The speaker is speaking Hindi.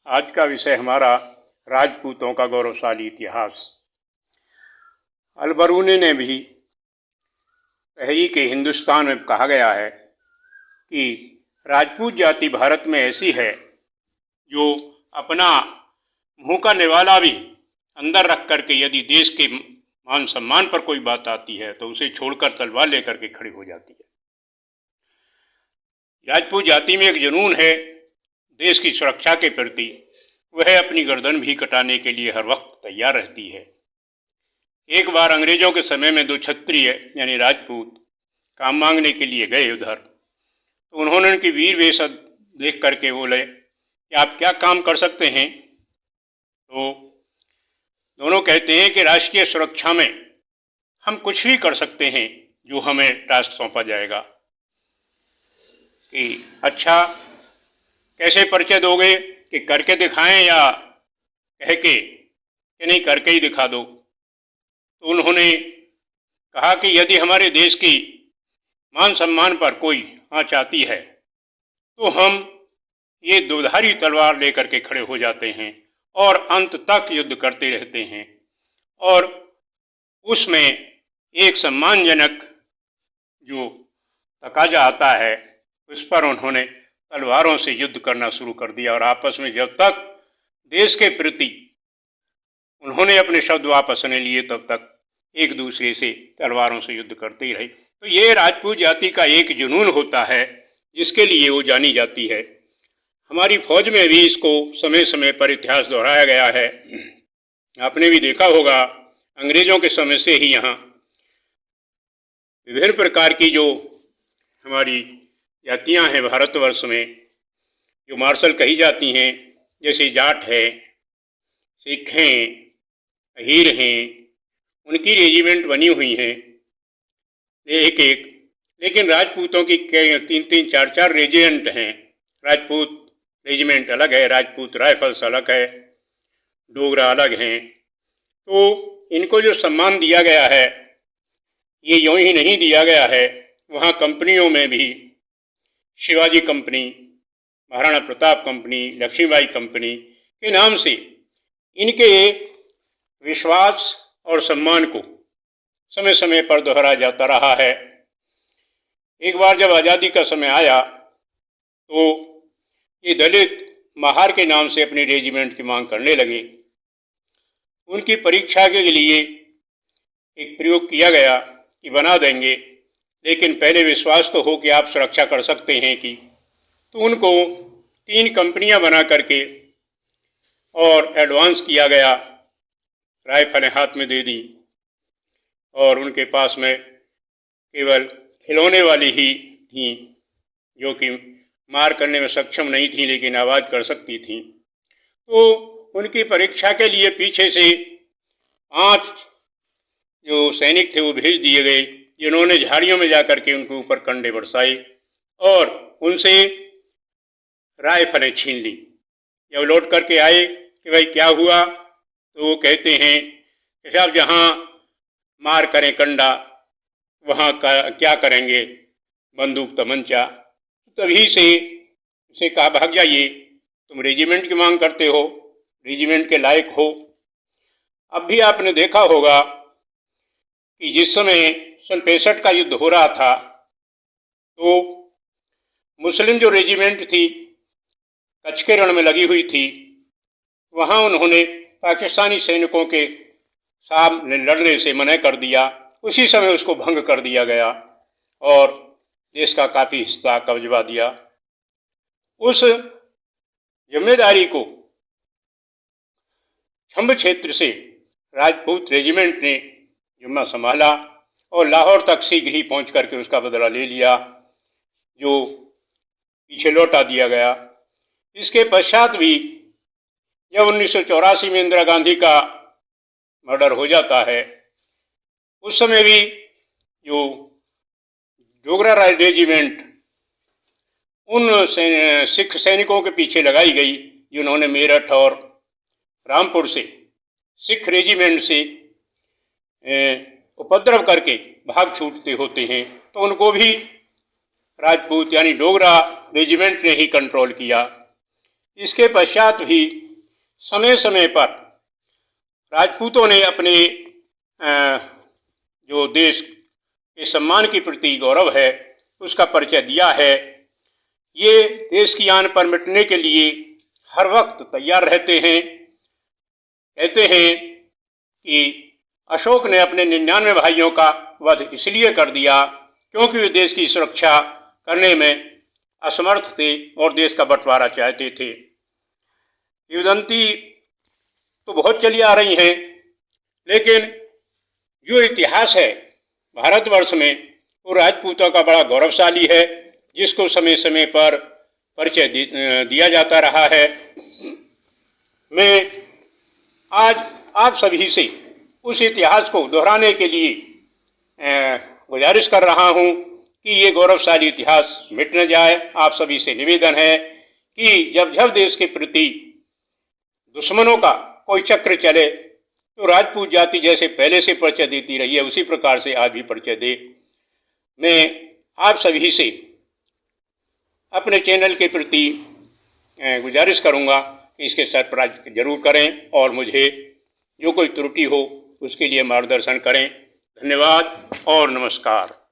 आज का विषय हमारा राजपूतों का गौरवशाली इतिहास। अल-बरूनी ने भी तहरीक हिंदुस्तान में कहा गया है कि राजपूत जाति भारत में ऐसी है जो अपना मुंह का निवाला भी अंदर रख करके यदि देश के मान सम्मान पर कोई बात आती है तो उसे छोड़कर तलवार लेकर के खड़ी हो जाती है। राजपूत जाति में एक जुनून है देश की सुरक्षा के प्रति। वह अपनी गर्दन भी कटाने के लिए हर वक्त तैयार रहती है। एक बार अंग्रेजों के समय में दो क्षत्रिय यानी राजपूत काम मांगने के लिए गए उधर, तो उन्होंने उनकी वीर वेश देख करके बोले कि आप क्या काम कर सकते हैं। तो दोनों कहते हैं कि राष्ट्रीय सुरक्षा में हम कुछ भी कर सकते हैं जो हमें टास्क सौंपा जाएगा। कि अच्छा, कैसे परिचय दोगे कि करके दिखाएं या कह के कि नहीं करके ही दिखा दो। तो उन्होंने कहा कि यदि हमारे देश की मान सम्मान पर कोई आंच आती है तो हम ये दोधारी तलवार लेकर के खड़े हो जाते हैं और अंत तक युद्ध करते रहते हैं। और उसमें एक सम्मानजनक जो तकाजा आता है उस पर उन्होंने तलवारों से युद्ध करना शुरू कर दिया। और आपस में जब तक देश के प्रति उन्होंने अपने शब्द वापस नहीं लिए तब तक एक दूसरे से तलवारों से युद्ध करते ही रहे। तो ये राजपूत जाति का एक जुनून होता है जिसके लिए वो जानी जाती है। हमारी फौज में भी इसको समय समय पर इतिहास दोहराया गया है। आपने भी देखा होगा अंग्रेजों के समय से ही यहाँ विभिन्न प्रकार की जो हमारी जातियाँ हैं भारतवर्ष में जो मार्शल कही जाती हैं, जैसे जाट है, सिख हैं, अहीर हैं, उनकी रेजिमेंट बनी हुई हैं एक एक। लेकिन राजपूतों की तीन तीन चार चार रेजिमेंट हैं। राजपूत रेजिमेंट अलग है, राजपूत राइफल्स अलग है, डोगरा अलग हैं। तो इनको जो सम्मान दिया गया है ये यूं ही नहीं दिया गया है। वहाँ कंपनियों में भी Shivaji company, Maharana Pratap company, Laxmibai company के नाम से इनके विश्वास और सम्मान को समय समय पर दोहराया जाता रहा है। एक बार जब आज़ादी का समय आया तो ये दलित महार के नाम से अपनी रेजिमेंट की मांग करने लगे। उनकी परीक्षा के लिए एक प्रयोग किया गया कि बना देंगे, लेकिन पहले विश्वास तो हो कि आप सुरक्षा कर सकते हैं कि। तो उनको 3 कंपनियां बना करके और एडवांस किया गया, राइफलें हाथ में दे दी और उनके पास में केवल खिलौने वाली ही थी जो कि मार करने में सक्षम नहीं थी लेकिन आवाज़ कर सकती थी। तो उनकी परीक्षा के लिए पीछे से 5 जो सैनिक थे वो भेज दिए गए, जिन्होंने झाड़ियों में जाकर के उनके ऊपर कंडे बरसाए और उनसे राइफलें छीन ली। जब लौट करके आए कि भाई क्या हुआ, तो वो कहते हैं कि साहब जहाँ मार करें कंडा वहाँ क्या करेंगे बंदूक तमंचा। तभी से उसे कहा भाग जाइए, तुम रेजिमेंट की मांग करते हो, रेजिमेंट के लायक हो। अब भी आपने देखा होगा कि जिस समय सन 65 का युद्ध हो रहा था तो मुस्लिम जो रेजिमेंट थी कच्छ के रण में लगी हुई थी, वहाँ उन्होंने पाकिस्तानी सैनिकों के सामने लड़ने से मना कर दिया। उसी समय उसको भंग कर दिया गया और देश का काफ़ी हिस्सा कब्जा दिया। उस जिम्मेदारी को छंब क्षेत्र से राजपूत रेजिमेंट ने जिम्मा संभाला और लाहौर तक शीघ्र ही पहुँच करके उसका बदला ले लिया जो पीछे लौटा दिया गया। इसके पश्चात भी जब 1984 में इंदिरा गांधी का मर्डर हो जाता है, उस समय भी जो डोगरा रेजिमेंट उन सिख सैनिकों के पीछे लगाई गई जिन्होंने मेरठ और रामपुर से सिख रेजिमेंट से उपद्रव करके भाग छूटते होते हैं, तो उनको भी राजपूत यानी डोगरा रेजिमेंट ने ही कंट्रोल किया। इसके पश्चात भी समय समय पर राजपूतों ने अपने जो देश के सम्मान के प्रति गौरव है उसका परिचय दिया है। ये देश की आन पर मिटने के लिए हर वक्त तैयार रहते हैं। कहते हैं कि अशोक ने अपने 99 भाइयों का वध इसलिए कर दिया क्योंकि वे देश की सुरक्षा करने में असमर्थ थे और देश का बंटवारा चाहते थे। किंवदंती तो बहुत चली आ रही हैं, लेकिन जो इतिहास है भारतवर्ष में वो राजपूतों का बड़ा गौरवशाली है, जिसको समय समय पर परिचय दिया जाता रहा है। मैं आज आप सभी से उस इतिहास को दोहराने के लिए गुजारिश कर रहा हूं कि ये गौरवशाली इतिहास मिट न जाए। आप सभी से निवेदन है कि जब जब देश के प्रति दुश्मनों का कोई चक्र चले तो राजपूत जाति जैसे पहले से परिचय देती रही है उसी प्रकार से आज भी परिचय दे। मैं आप सभी से अपने चैनल के प्रति गुजारिश करूंगा कि इसके सब्सक्राइब जरूर करें और मुझे जो कोई त्रुटि हो उसके लिए मार्गदर्शन करें। धन्यवाद और नमस्कार।